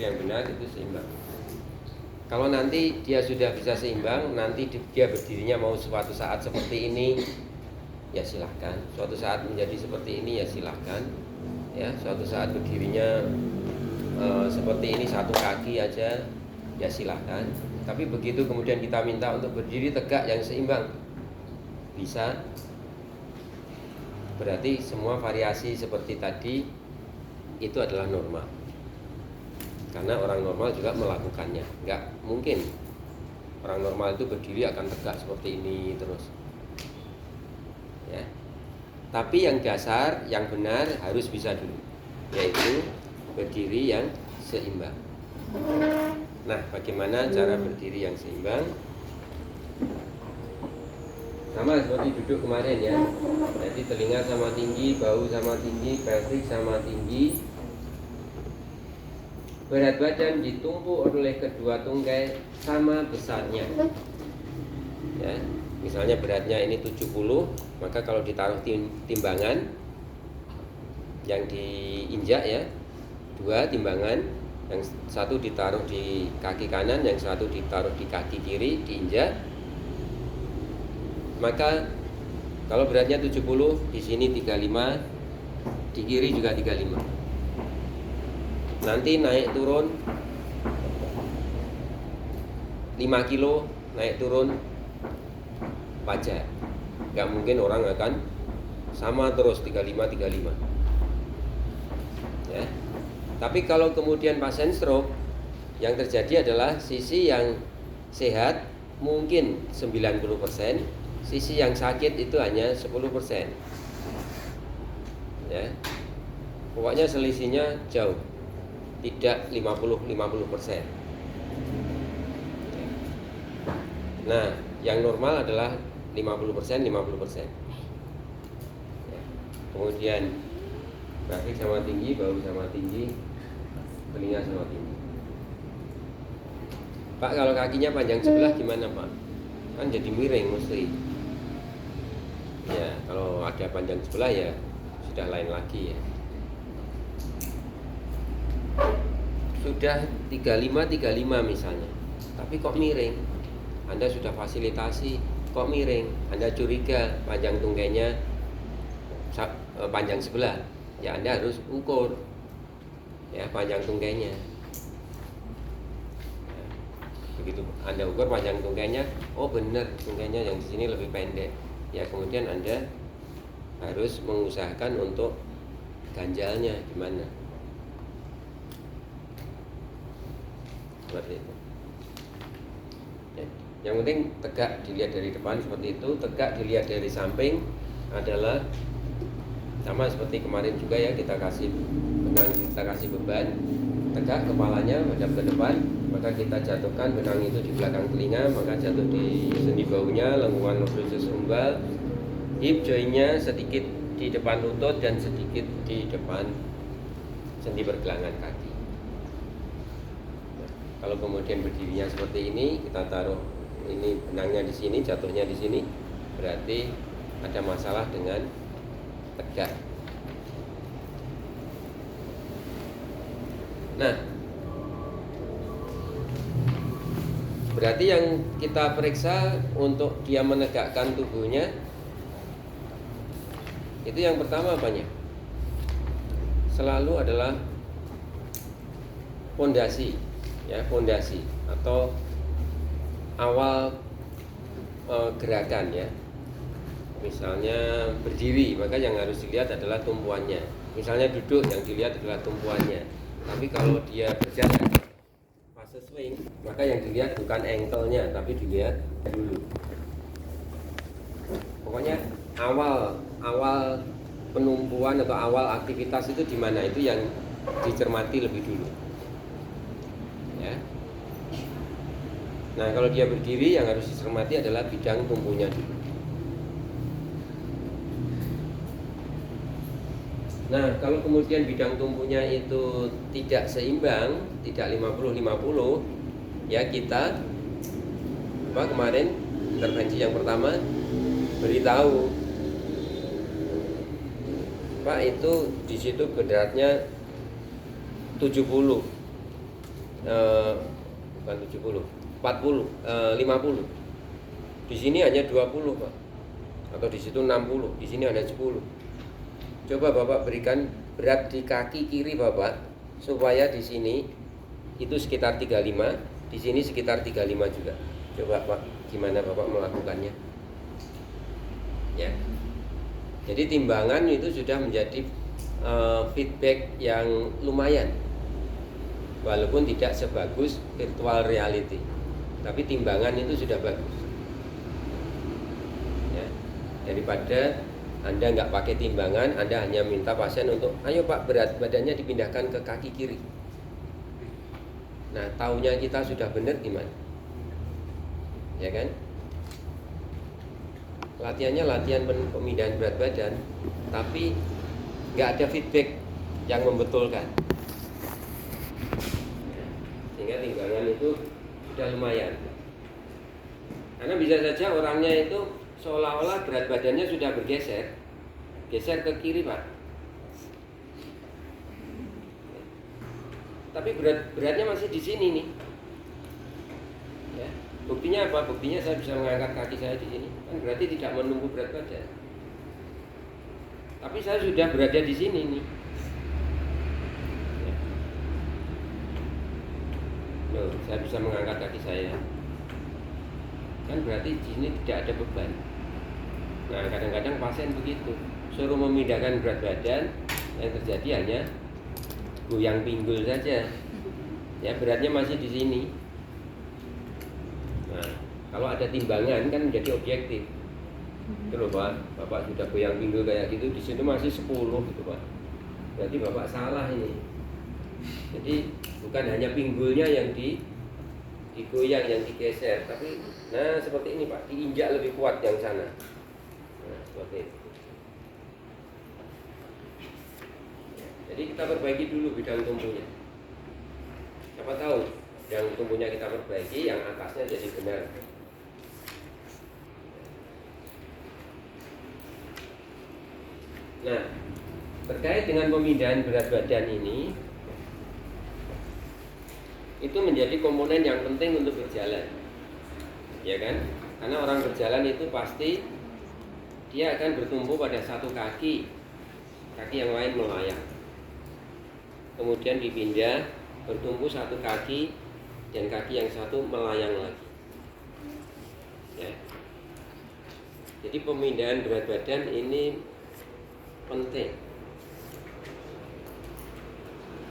berdiri yang benar itu seimbang. Kalau nanti dia sudah bisa seimbang, nanti dia berdirinya mau suatu saat seperti ini, ya silahkan. Suatu saat menjadi seperti ini, ya silahkan. Ya, suatu saat berdirinya seperti ini satu kaki aja, ya silahkan. Tapi begitu kemudian kita minta untuk berdiri tegak yang seimbang, bisa. Berarti semua variasi seperti tadi itu adalah normal. Karena orang normal juga melakukannya. Enggak mungkin orang normal itu berdiri akan tegak seperti ini terus. Ya. Tapi yang dasar, yang benar harus bisa dulu, yaitu berdiri yang seimbang. Nah, bagaimana cara berdiri yang seimbang? Sama seperti duduk kemarin ya. Jadi telinga sama tinggi, bahu sama tinggi, pelvis sama tinggi. Berat badan ditumpuk oleh kedua tungkai sama besarnya. Ya, misalnya beratnya ini 70, maka kalau ditaruh timbangan yang diinjak ya, 2 timbangan, yang satu ditaruh di kaki kanan, yang satu ditaruh di kaki kiri, diinjak. Maka kalau beratnya 70, di sini 35, di kiri juga 35. Nanti naik turun 5 kilo, naik turun wajar. Gak mungkin orang akan sama terus 35. Ya. Tapi kalau kemudian pasien stroke, yang terjadi adalah sisi yang sehat mungkin 90%, sisi yang sakit itu hanya 10%. Ya. Pokoknya selisihnya jauh, tidak 50%. Nah, yang normal adalah 50%. Ya. Kemudian kaki sama tinggi, bahu sama tinggi, telinga sama tinggi. Pak, kalau kakinya panjang sebelah gimana Pak? Kan jadi miring mesti. Ya, kalau ada panjang sebelah ya sudah lain lagi ya. Sudah 35 misalnya, tapi kok miring? Anda sudah fasilitasi, kok miring? Anda curiga panjang tungkainya panjang sebelah, ya Anda harus ukur ya panjang tungkainya. Begitu Anda ukur panjang tungkainya, oh benar tungkainya yang di sini lebih pendek, ya kemudian Anda harus mengusahakan untuk ganjalnya gimana. Seperti itu. Yang penting tegak dilihat dari depan seperti itu, tegak dilihat dari samping adalah sama seperti kemarin juga ya, kita kasih benang, kita kasih beban, tegak kepalanya menghadap ke depan, maka kita jatuhkan benang itu di belakang telinga, maka jatuh di sendi bahunya, lengkungan lobus umbal, hip jointnya sedikit di depan lutut dan sedikit di depan sendi pergelangan kaki. Nah, kalau kemudian berdirinya seperti ini, kita taruh ini benangnya di sini, jatuhnya di sini, berarti ada masalah dengan tegak. Nah, berarti yang kita periksa untuk dia menegakkan tubuhnya itu yang pertama apanya? Selalu adalah fondasi, ya fondasi atau awal gerakan ya. Misalnya berdiri, maka yang harus dilihat adalah tumpuannya. Misalnya duduk, yang dilihat adalah tumpuannya. Tapi kalau dia berjalan fase swing, maka yang dilihat bukan ankle-nya, tapi dilihat dulu. Pokoknya awal penumpuan atau awal aktivitas itu di mana, itu yang dicermati lebih dulu. Ya. Nah, kalau dia berdiri, yang harus dicermati adalah bidang tumpunya dulu. Nah, kalau kemudian bidang tumpunya itu tidak seimbang, tidak 50-50, ya kita kemarin intervensi yang pertama beritahu, Pak itu di situ beratnya 70. bukan 70, 40, 50. Di sini hanya 20, Pak. Atau di situ 60, di sini ada 10. Coba Bapak berikan berat di kaki kiri Bapak supaya di sini itu sekitar 35, di sini sekitar 35 juga. Coba Pak, gimana Bapak melakukannya? Ya. Jadi timbangan itu sudah menjadi feedback yang lumayan. Walaupun tidak sebagus virtual reality, tapi timbangan itu sudah bagus. Ya. Daripada Anda nggak pakai timbangan, Anda hanya minta pasien untuk, ayo Pak, berat badannya dipindahkan ke kaki kiri. Nah, taunya kita sudah benar gimana? Ya kan? Latihannya latihan pemindahan berat badan, tapi nggak ada feedback yang membetulkan. Sehingga timbangan itu sudah lumayan. Karena bisa saja orangnya itu seolah-olah berat badannya sudah geser ke kiri Pak. Tapi beratnya masih di sini nih. Ya. Buktinya apa? Buktinya saya bisa mengangkat kaki saya di sini. Kan berarti tidak menumbuh berat badan. Tapi saya sudah berada di sini nih. Ya. Loh, saya bisa mengangkat kaki saya. Kan berarti di sini tidak ada beban. Nah, kadang-kadang pasien begitu, suruh memindahkan berat badan, yang terjadi hanya goyang pinggul saja. Ya, beratnya masih di sini. Nah, kalau ada timbangan kan menjadi objektif. Itu loh Pak, Bapak sudah goyang pinggul kayak gitu, di situ masih 10 gitu Pak. Berarti Bapak salah ini. Jadi bukan hanya pinggulnya yang digoyang, yang digeser, tapi nah seperti ini Pak, diinjak lebih kuat yang sana. Nah, seperti itu. Jadi kita perbaiki dulu bidang tumbuhnya. Siapa tahu yang tumbuhnya kita perbaiki, yang atasnya jadi benar. Nah, terkait dengan pemindahan berat badan ini, itu menjadi komponen yang penting untuk berjalan, ya kan? Karena orang berjalan itu pasti dia akan bertumpu pada satu kaki yang lain melayang. Kemudian dipindah, bertumpu satu kaki, dan kaki yang satu melayang lagi. Ya. Jadi pemindahan berat badan ini penting.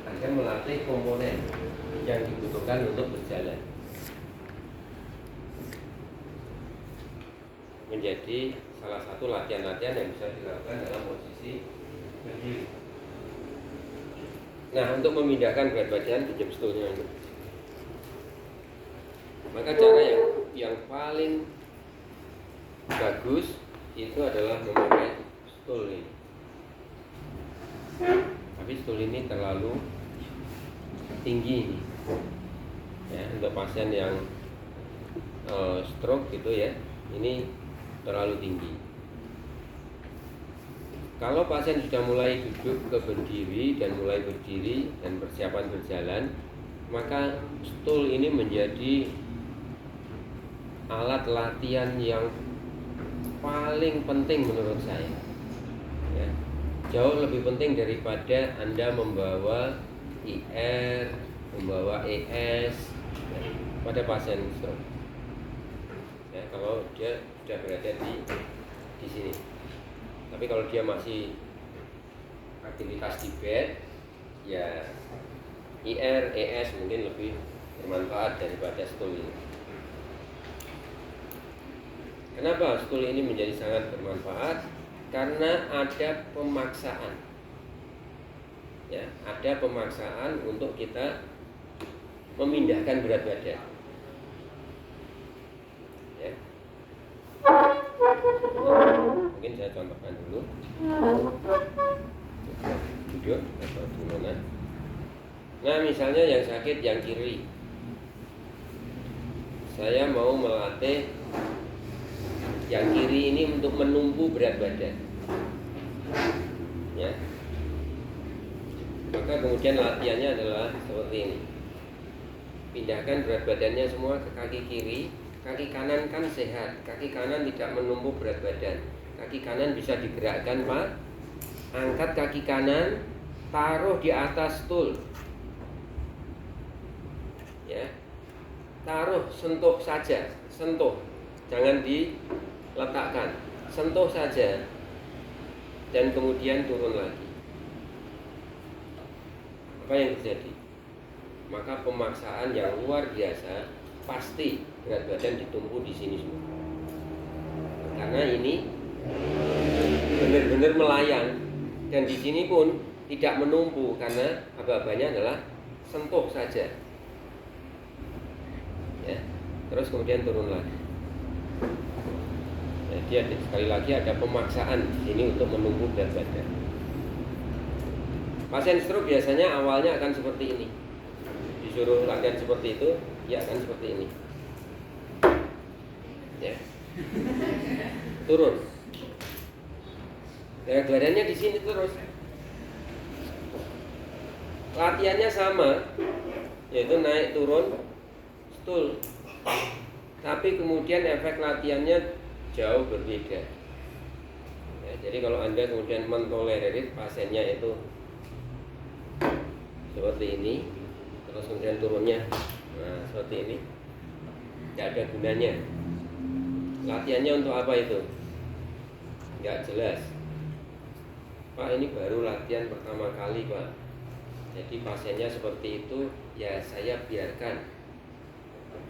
Anda melatih komponen yang dibutuhkan untuk berjalan. Menjadi salah satu latihan-latihan yang bisa dilakukan dalam posisi berdiri. Nah, untuk memindahkan berat badan, pinjam stulnya ini. Maka cara yang paling bagus itu adalah memakai stul ini. Tapi stul ini terlalu tinggi ini. Ya, untuk pasien yang stroke gitu ya, ini terlalu tinggi. Kalau pasien sudah mulai duduk ke berdiri dan mulai berdiri dan persiapan berjalan, maka stul ini menjadi alat latihan yang paling penting menurut saya. Ya, jauh lebih penting daripada Anda membawa IR, membawa ES pada pasien stroke. Ya, kalau dia sudah berada di sini. Tapi kalau dia masih aktivitas di bed, ya IR, ES mungkin lebih bermanfaat daripada stul ini. Kenapa stul ini menjadi sangat bermanfaat? Karena ada pemaksaan. Ya, ada pemaksaan untuk kita memindahkan berat badan. Ya. Mungkin saya contohkan dulu. Duduk atau gimana? Nah, misalnya yang sakit yang kiri, saya mau melatih yang kiri ini untuk menumpu berat badan. Ya. Maka kemudian latihannya adalah seperti ini. Pindahkan berat badannya semua ke kaki kiri. Kaki kanan kan sehat, kaki kanan tidak menumpuk berat badan. Kaki kanan bisa digerakkan, Pak. Angkat kaki kanan, taruh di atas stool. Ya. Taruh, sentuh saja, sentuh. Jangan diletakkan. Sentuh saja. Dan kemudian turun lagi. Apa yang terjadi? Maka pemaksaan yang luar biasa, pasti berat badan ditumpu di sini semua. Karena ini benar-benar melayang, dan di sini pun tidak menumpu karena aba-abanya adalah sentuh saja. Ya, terus kemudian turun lagi. Jadi sekali lagi ada pemaksaan di sini untuk menumpu berat badan. Pasien stroke biasanya awalnya akan seperti ini. Disuruh latihan seperti itu, ya akan seperti ini. Ya. Turun. Berat badannya di sini terus. Latihannya sama, yaitu naik turun stool. Tapi kemudian efek latihannya jauh berbeda. Ya, jadi kalau Anda kemudian mentolerir pasiennya itu seperti ini, terus kemudian turunnya, nah seperti ini, tidak ada gunanya. Latihannya untuk apa itu? Nggak jelas. Pak, ini baru latihan pertama kali, Pak. Jadi pasiennya seperti itu, ya saya biarkan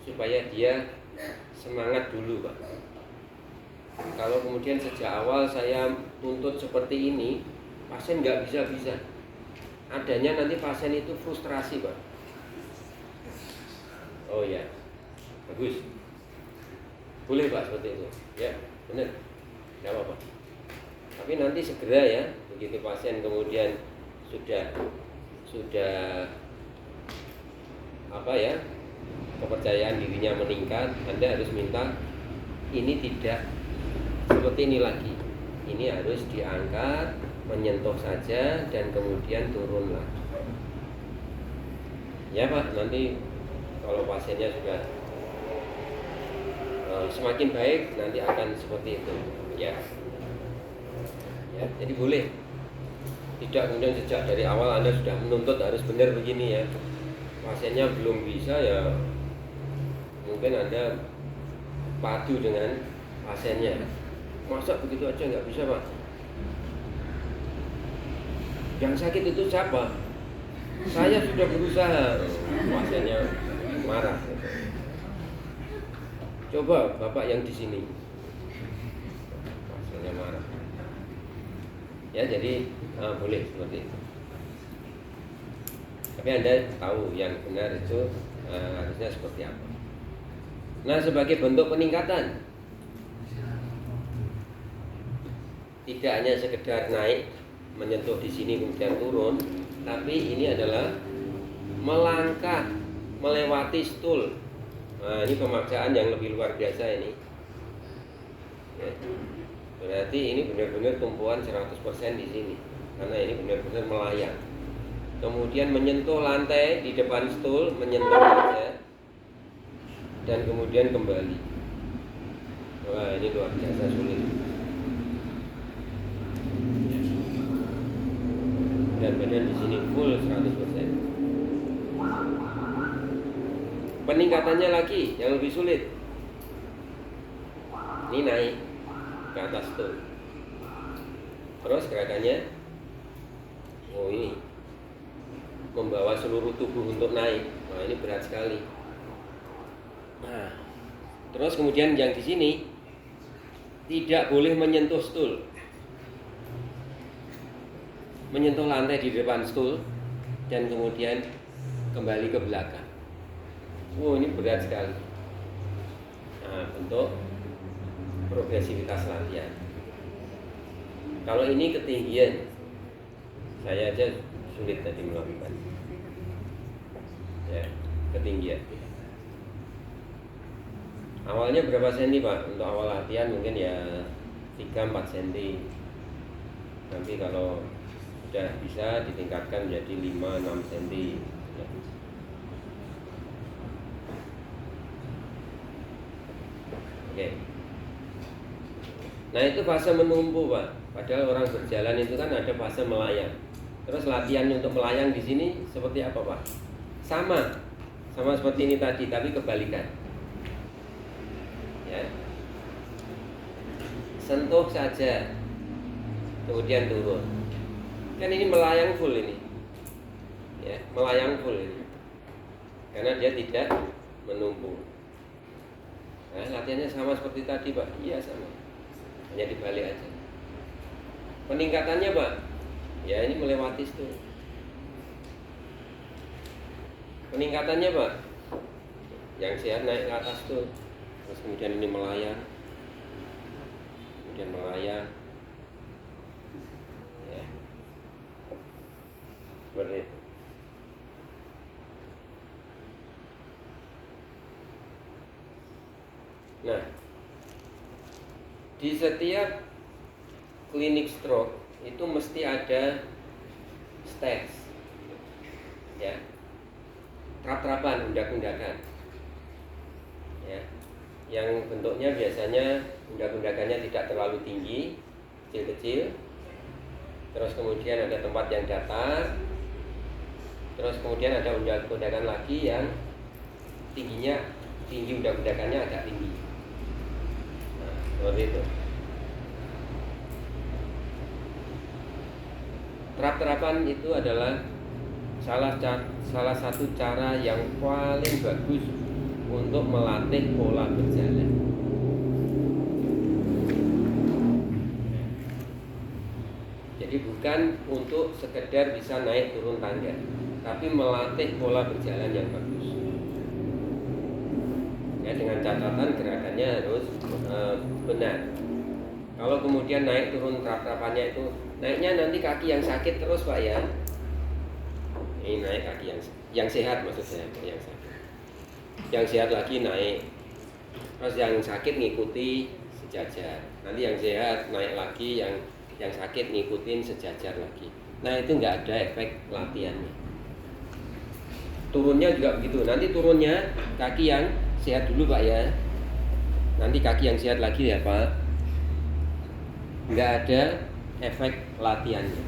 supaya dia semangat dulu, Pak. Kalau kemudian sejak awal saya tuntut seperti ini, pasien nggak bisa-bisa. Adanya nanti pasien itu frustrasi, Pak. Oh ya, bagus. Boleh, Pak, seperti itu. Ya, benar. Nggak apa-apa. Tapi nanti segera ya, begitu pasien kemudian sudah apa ya, kepercayaan dirinya meningkat, Anda harus minta ini tidak seperti ini lagi. Ini harus diangkat, menyentuh saja dan kemudian turun lagi. Ya, Pak, nanti kalau pasiennya sudah semakin baik, nanti akan seperti itu. Ya. Ya, jadi boleh. Tidak kemudian sejak dari awal Anda sudah menuntut harus benar begini ya. Pasiennya belum bisa ya, mungkin Anda padu dengan pasiennya. Masa begitu aja nggak bisa, Pak? Yang sakit itu siapa? Saya sudah berusaha. Pasiennya marah. Coba Bapak yang di sini. Pasiennya marah. Ya, jadi boleh seperti itu. Tapi Anda tahu yang benar itu harusnya seperti apa. Nah, sebagai bentuk peningkatan, tidak hanya sekedar naik, menyentuh di sini kemudian turun, tapi ini adalah melangkah melewati stool. Nah, ini pemaksaan yang lebih luar biasa ini. Ya. Berarti ini benar-benar tumpuan 100% di sini, karena ini benar-benar melayang. Kemudian menyentuh lantai di depan stool, menyentuh saja, dan kemudian kembali. Wah, ini luar biasa sulit. Dan badan di sini full 100%. Peningkatannya lagi yang lebih sulit. Ini naik ke atas stool. Terus gerakannya, oh ini membawa seluruh tubuh untuk naik. Nah, ini berat sekali. Nah, terus kemudian yang di sini tidak boleh menyentuh stool, menyentuh lantai di depan stool, dan kemudian kembali ke belakang. Oh, ini berat sekali. Nah, bentuk progresivitas latihan. Kalau ini ketinggian, saya aja sulit tadi melakukan. Ya, ketinggian. Awalnya berapa senti, Pak? Untuk awal latihan mungkin ya 3-4 senti. Nanti kalau sudah bisa ditingkatkan menjadi 5-6 senti. Ya. Oke. Nah itu fase menumpu Pak. Padahal orang berjalan itu kan ada fase melayang. Terus latihan untuk melayang di sini seperti apa Pak? Sama seperti ini tadi, tapi kebalikan. Ya. Sentuh saja, kemudian turun. Kan ini melayang full ini. Ya, melayang full ini. Karena dia tidak menumpu. Nah, latihannya sama seperti tadi Pak. Iya sama. Hanya dibalik aja. Peningkatannya Pak, ya ini melewati itu. Peningkatannya Pak, yang sehat naik ke atas tuh, terus kemudian ini melayang, kemudian melayang, ya, seperti itu. Nah, di setiap klinik stroke itu mesti ada stage, ya, trap-trapan, undak-undakan, ya, yang bentuknya biasanya undak-undakannya tidak terlalu tinggi, kecil-kecil, terus kemudian ada tempat yang datar, terus kemudian ada undak-undakan lagi yang tinggi undak-undakannya agak tinggi. Nah, seperti itu. Trap-trapan itu adalah salah satu cara yang paling bagus untuk melatih pola berjalan. Jadi bukan untuk sekedar bisa naik turun tangga, tapi melatih pola berjalan yang bagus. Ya, dengan catatan gerakannya harus benar. Kalau kemudian naik turun trap-trapannya itu naiknya nanti kaki yang sakit terus Pak ya. Ini naik kaki yang sehat maksud saya, yang sakit. Yang sehat lagi naik. Terus yang sakit ngikuti sejajar. Nanti yang sehat naik lagi, yang sakit ngikutin sejajar lagi. Nah itu nggak ada efek latihannya. Turunnya juga begitu. Nanti turunnya kaki yang sehat dulu Pak ya. Nanti kaki yang sehat lagi ya Pak. Nggak ada efek latihannya.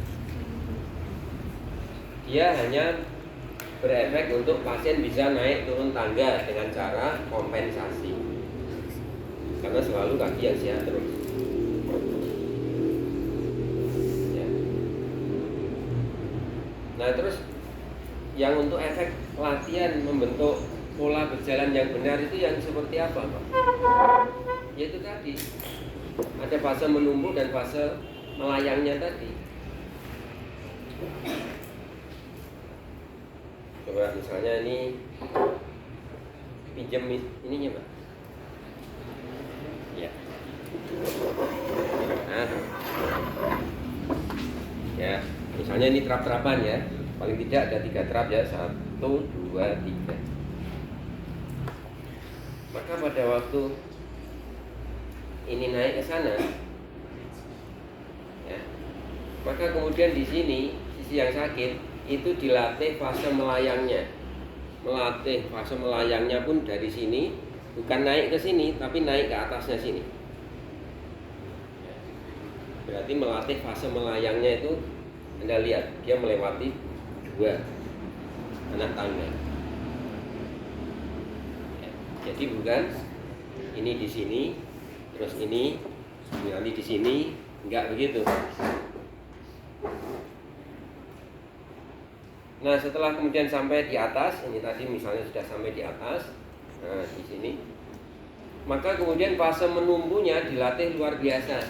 Dia hanya berefek untuk pasien bisa naik turun tangga dengan cara kompensasi. Karena selalu kaki yang sehat terus. Ya. Nah terus yang untuk efek latihan membentuk pola berjalan yang benar itu yang seperti apa Pak? Yaitu tadi ada fase menumpu dan fase melayangnya tadi. Coba misalnya ini pinjam ininya Pak. Ya. Nah. Ya, misalnya ini trap-trapan ya. Paling tidak ada 3 trap ya. 1, 2, 3. Maka pada waktu ini naik ke sana, ya, maka kemudian di sini sisi yang sakit itu dilatih fase melayangnya. Melatih fase melayangnya pun dari sini, bukan naik ke sini, tapi naik ke atasnya sini. Berarti melatih fase melayangnya itu Anda lihat dia melewati 2 anak tangga. Ya, jadi bukan ini di sini. Terus ini nanti di sini enggak begitu. Nah setelah kemudian sampai di atas, ini tadi misalnya sudah sampai di atas, nah di sini, maka kemudian fase menumpunya dilatih luar biasa.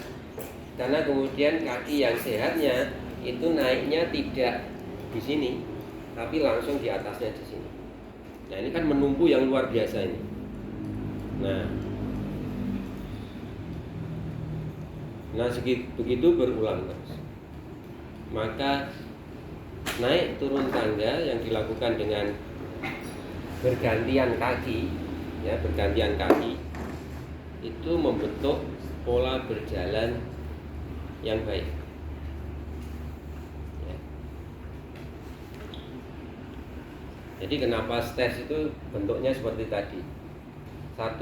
Karena kemudian kaki yang sehatnya itu naiknya tidak di sini, tapi langsung di atasnya di sini. Nah ini kan menumpu yang luar biasa ini. Nah begitu berulang terus. Maka naik turun tangga yang dilakukan dengan bergantian kaki, ya bergantian kaki, itu membentuk pola berjalan yang baik. Ya. Jadi kenapa stage itu bentuknya seperti tadi? 1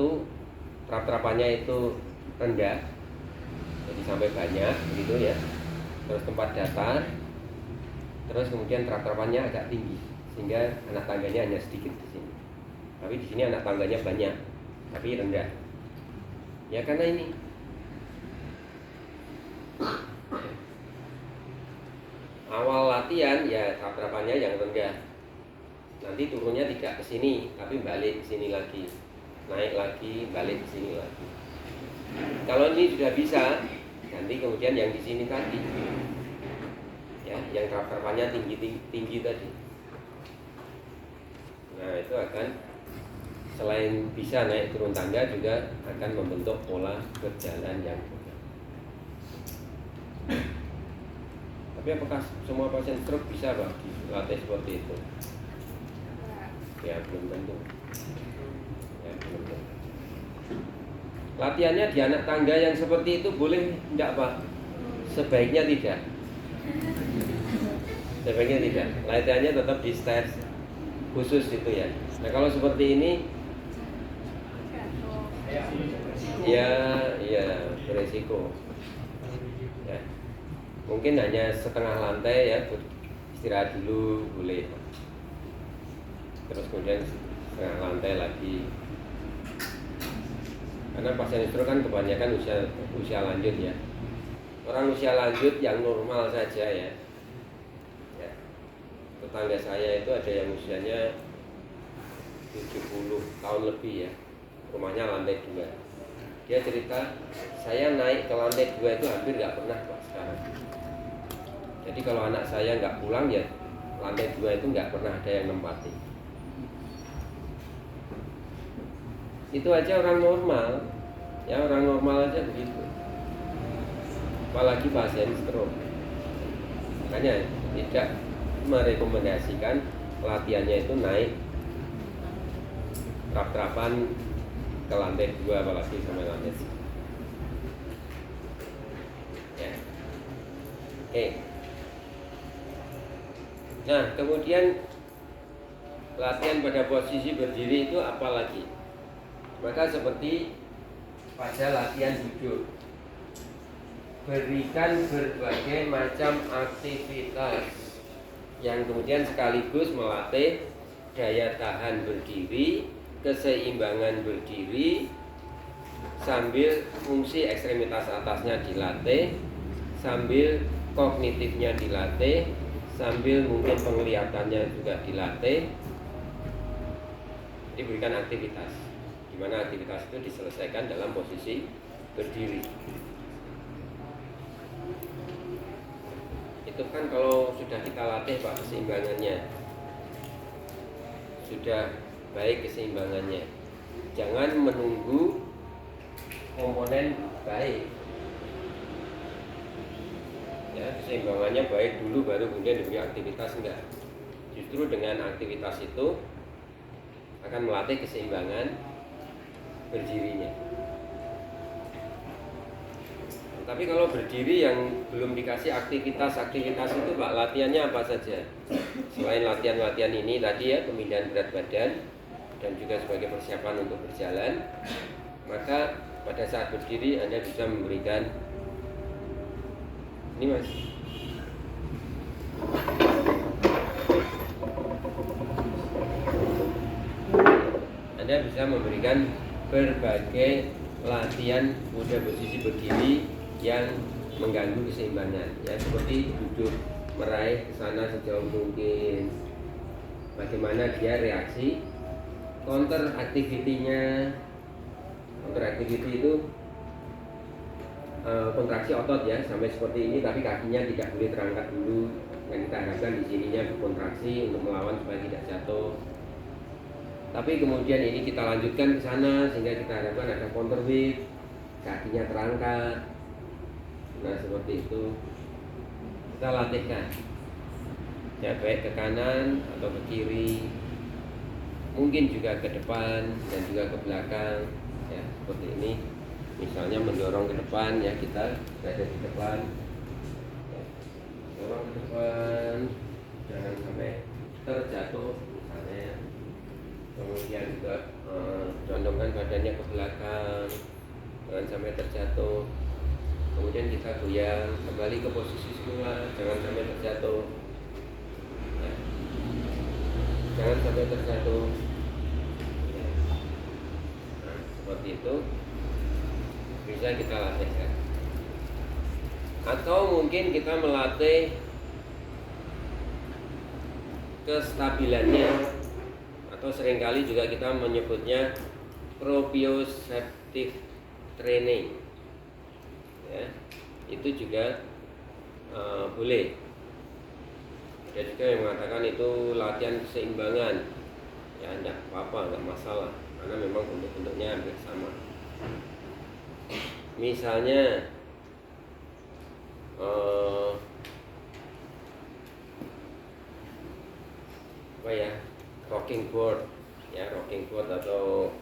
trap-trapannya itu rendah, jadi sampai banyak begitu ya. Terus tempat datar, terus kemudian trap-trapannya agak tinggi sehingga anak tangganya hanya sedikit di sini. Tapi di sini anak tangganya banyak, tapi rendah. Ya karena ini awal latihan ya trap-trapannya yang rendah. Nanti turunnya tidak ke sini, tapi balik ke sini lagi, naik lagi, balik ke sini lagi. Kalau ini sudah bisa, nanti kemudian yang di sini tadi, ya, yang trap-trapannya tinggi tadi. Nah itu akan selain bisa naik turun tangga juga akan membentuk pola berjalan yang benar. Tapi apakah semua pasien stroke bisa Pak dilatih seperti itu? Ya belum tentu. Ya belum tentu. Latihannya di anak tangga yang seperti itu boleh tidak Pak? Sebaiknya tidak. Sebaiknya tidak. Latihannya tetap di stairs khusus itu ya. Nah kalau seperti ini ya beresiko. Ya. Mungkin hanya setengah lantai ya, istirahat dulu boleh. Terus kemudian setengah lantai lagi. Karena pasien stroke kan kebanyakan usia lanjut ya. Orang usia lanjut yang normal saja ya. Tetangga saya itu ada yang usianya 70 tahun lebih ya. Rumahnya lantai 2. Dia cerita, saya naik ke lantai 2 itu hampir nggak pernah Pak sekarang. Jadi kalau anak saya nggak pulang ya lantai 2 itu nggak pernah ada yang nempati. Itu aja orang normal, ya orang normal aja begitu. Apalagi pasien stroke. Makanya tidak merekomendasikan latihannya itu naik trap-trapan ke lantai 2 apalagi sampai lantai 1. Ya. Oke. Nah, kemudian latihan pada posisi berdiri itu apa lagi? Maka seperti pada latihan duduk, berikan berbagai macam aktivitas yang kemudian sekaligus melatih daya tahan berdiri, keseimbangan berdiri, sambil fungsi ekstremitas atasnya dilatih, sambil kognitifnya dilatih, sambil mungkin penglihatannya juga dilatih. Diberikan aktivitas, di mana aktivitas itu diselesaikan dalam posisi berdiri. Itu kan kalau sudah kita latih Pak keseimbangannya, sudah baik keseimbangannya. Jangan menunggu komponen baik. Ya, keseimbangannya baik dulu baru kemudian diberi aktivitas, enggak. Justru dengan aktivitas itu akan melatih keseimbangan berdirinya. Tapi kalau berdiri yang belum dikasih aktivitas itu Pak, latihannya apa saja? Selain latihan-latihan ini tadi ya, pemindahan berat badan dan juga sebagai persiapan untuk berjalan, maka pada saat berdiri Anda bisa memberikan ini Mas. Anda bisa memberikan berbagai latihan pada posisi berdiri yang mengganggu keseimbangan ya, seperti duduk meraih ke sana sejauh mungkin, bagaimana dia reaksi counter activity-nya. Counter activity itu kontraksi otot ya, sampai seperti ini tapi kakinya tidak boleh terangkat dulu. Yang kita harapkan di sininya berkontraksi untuk melawan supaya tidak jatuh. Tapi kemudian ini kita lanjutkan ke sana sehingga kita harapkan ada counter width, kakinya terangkat. Nah seperti itu kita latihkan ya, baik ke kanan atau ke kiri, mungkin juga ke depan dan juga ke belakang ya, seperti ini. Misalnya mendorong ke depan ya, kita berada di depan ya, dorong ke depan, jangan sampai terjatuh misalnya. Kemudian kemudian juga condongkan badannya ke belakang, jangan sampai terjatuh. Kemudian kita goyang kembali ke posisi semula, jangan sampai terjatuh. Ya. Jangan sampai terjatuh. Ya. Nah, seperti itu bisa kita latihkan. Atau mungkin kita melatih kestabilannya, atau seringkali juga kita menyebutnya proprioceptive training, ya, itu juga boleh. Ada juga yang mengatakan itu latihan keseimbangan, ya enggak apa-apa, enggak masalah, karena memang bentuk-bentuknya hampir sama. Misalnya apa ya, rocking board, ya rocking board atau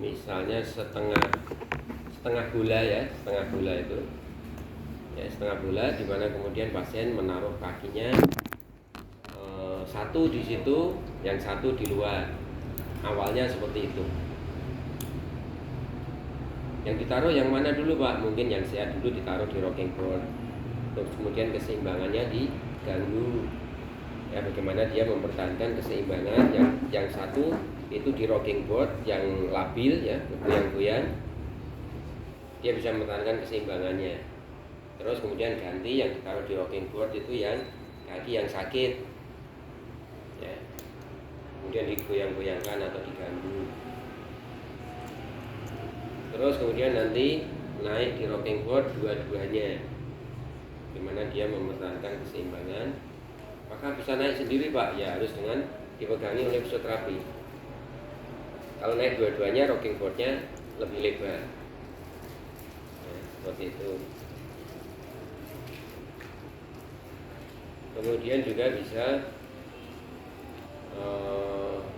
misalnya setengah bola, ya setengah bola itu, ya setengah bola, di mana kemudian pasien menaruh kakinya satu di situ, yang satu di luar. Awalnya seperti itu. Yang ditaruh yang mana dulu Pak? Mungkin yang sehat dulu ditaruh di rocking board. Terus kemudian keseimbangannya diganggu. Ya, bagaimana dia mempertahankan keseimbangan, yang satu itu di rocking board yang labil, ya goyang-goyang, dia bisa mempertahankan keseimbangannya. Terus kemudian ganti yang ditaruh di rocking board itu yang kaki yang sakit, ya kemudian digoyang-goyangkan atau diganggu. Terus kemudian nanti naik di rocking board dua-duanya, dimana dia mempertahankan keseimbangan. Maka bisa naik sendiri Pak, ya harus dengan dipegangi oleh fisioterapi. Kalau naik dua-duanya, rocking boardnya lebih lebar, ya, seperti itu. Kemudian juga bisa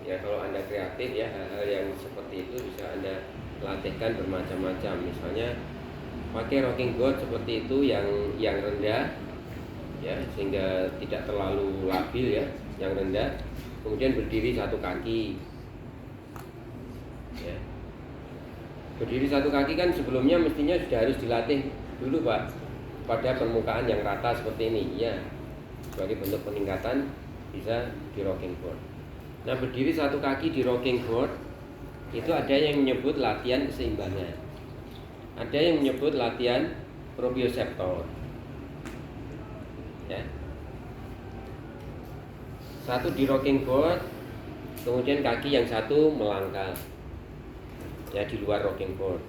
ya kalau Anda kreatif, ya hal-hal yang seperti itu bisa Anda latihkan bermacam-macam. Misalnya pakai rocking board seperti itu yang rendah, ya sehingga tidak terlalu labil, ya yang rendah. Kemudian berdiri satu kaki, ya. Berdiri satu kaki kan sebelumnya mestinya sudah harus dilatih dulu Pak, pada permukaan yang rata seperti ini, ya sebagai bentuk peningkatan bisa di rocking board. Nah, berdiri satu kaki di rocking board itu ada yang menyebut latihan keseimbangan, ada yang menyebut latihan proprioceptor, ya. Satu di rocking board, kemudian kaki yang satu melangkah, ya di luar rocking board,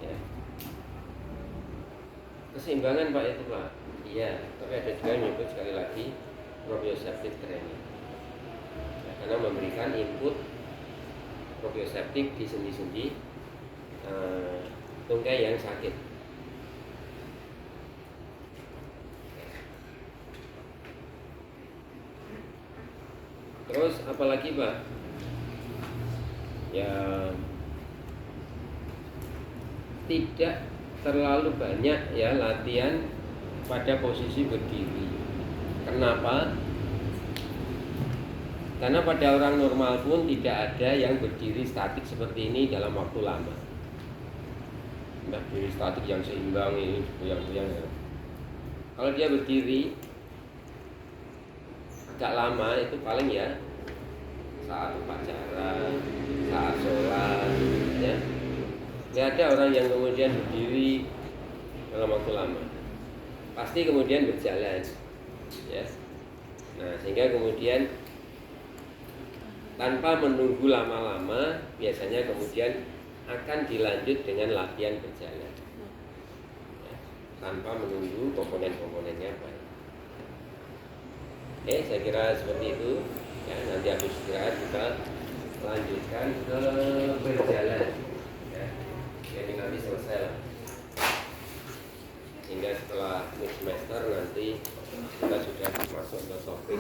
ya. Keseimbangan Pak itu Pak, iya. Tapi ada juga yang menyebut sekali lagi proprioceptive training, ya, karena memberikan input proprioceptif di sendi-sendi tungkai yang sakit. Terus apalagi Pak? Ya tidak terlalu banyak, ya latihan pada posisi berdiri. Kenapa? Karena pada orang normal pun tidak ada yang berdiri statik seperti ini dalam waktu lama. Nah, berdiri statik yang seimbang ini, goyang-goyang, ya. Kalau dia berdiri agak lama itu paling ya saat upacara, saat sholat, ya. Tidak ada orang yang kemudian berdiri dalam waktu lama. Pasti kemudian berjalan, ya. Nah, sehingga kemudian tanpa menunggu lama-lama, biasanya kemudian akan dilanjut dengan latihan berjalan, ya, tanpa menunggu komponen-komponennya baik. Saya kira seperti itu, ya. Nanti habis istirahat kita lanjutkan ke berjalan, ya. Jadi nanti selesai, sehingga setelah mid semester nanti kita sudah masuk ke topik